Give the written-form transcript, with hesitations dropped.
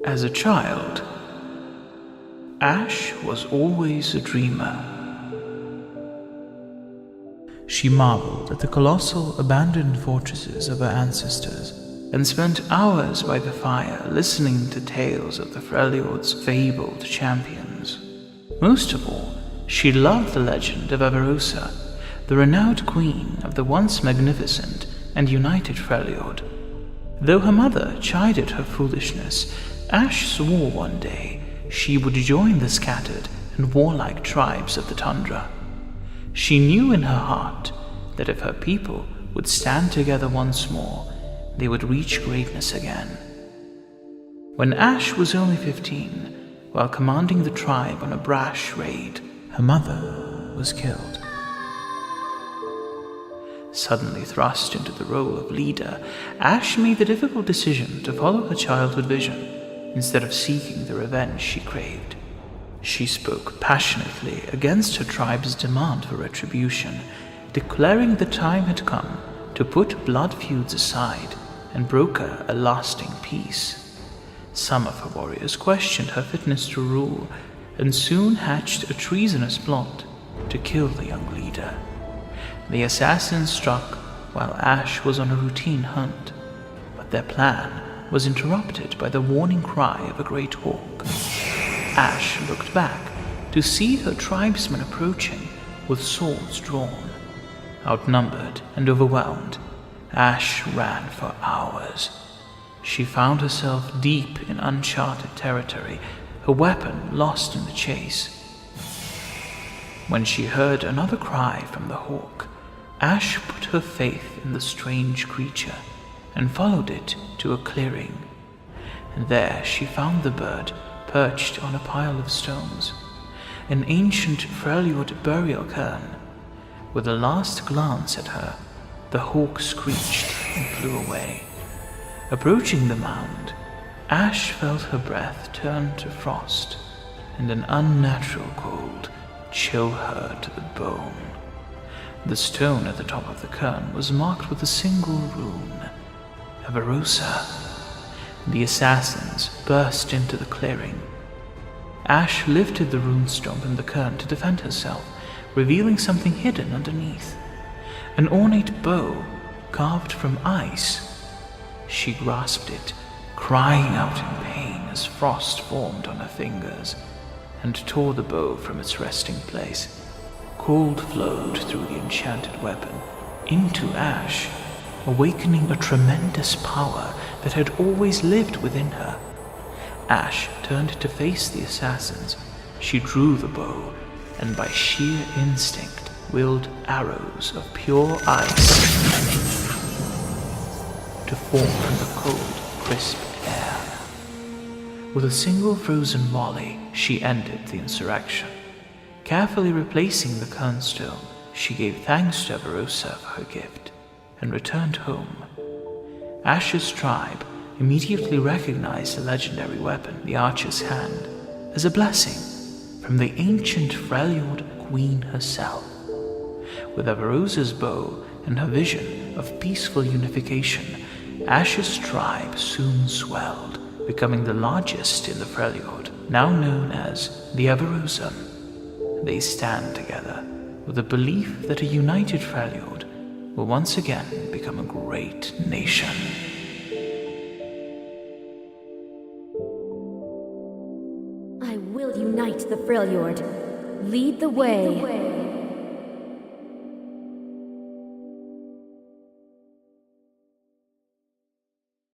As a child, Ashe was always a dreamer. She marveled at the colossal, abandoned fortresses of her ancestors and spent hours by the fire listening to tales of the Freljord's fabled champions. Most of all, she loved the legend of Avarosa, the renowned queen of the once magnificent and united Freljord. Though her mother chided her foolishness, Ashe swore one day she would join the scattered and warlike tribes of the tundra. She knew in her heart that if her people would stand together once more, they would reach greatness again. When Ashe was only 15, while commanding the tribe on a brash raid, her mother was killed. Suddenly thrust into the role of leader, Ashe made the difficult decision to follow her childhood vision instead of seeking the revenge she craved. She spoke passionately against her tribe's demand for retribution, declaring the time had come to put blood feuds aside and broker a lasting peace. Some of her warriors questioned her fitness to rule and soon hatched a treasonous plot to kill the young leader. The assassins struck while Ashe was on a routine hunt, but their plan was interrupted by the warning cry of a great hawk. Ashe looked back to see her tribesmen approaching with swords drawn. Outnumbered and overwhelmed, Ashe ran for hours. She found herself deep in uncharted territory, her weapon lost in the chase. When she heard another cry from the hawk, Ashe put her faith in the strange creature and followed it to a clearing. And there she found the bird perched on a pile of stones, an ancient Freljord burial cairn. With a last glance at her, the hawk screeched and flew away. Approaching the mound, Ashe felt her breath turn to frost, and an unnatural cold chill her to the bone. The stone at the top of the cairn was marked with a single rune, Avarosa. The assassins burst into the clearing. Ashe lifted the runestone from the cairn to defend herself, revealing something hidden underneath. An ornate bow carved from ice. She grasped it, crying out in pain as frost formed on her fingers, and tore the bow from its resting place. Cold flowed through the enchanted weapon into Ashe, awakening a tremendous power that had always lived within her. Ashe turned to face the assassins. She drew the bow, and by sheer instinct willed arrows of pure ice to fall from the cold, crisp air. With a single frozen volley, she ended the insurrection. Carefully replacing the cairnstone, she gave thanks to Avarosa for her gift and returned home. Ashe's tribe immediately recognized the legendary weapon, the archer's hand, as a blessing from the ancient Freljord queen herself. With Avarosa's bow and her vision of peaceful unification, Ashe's tribe soon swelled, becoming the largest in the Freljord, now known as the Avarosa. They stand together with the belief that a united Freljord will once again become a great nation. I will unite the Freljord. Lead the way.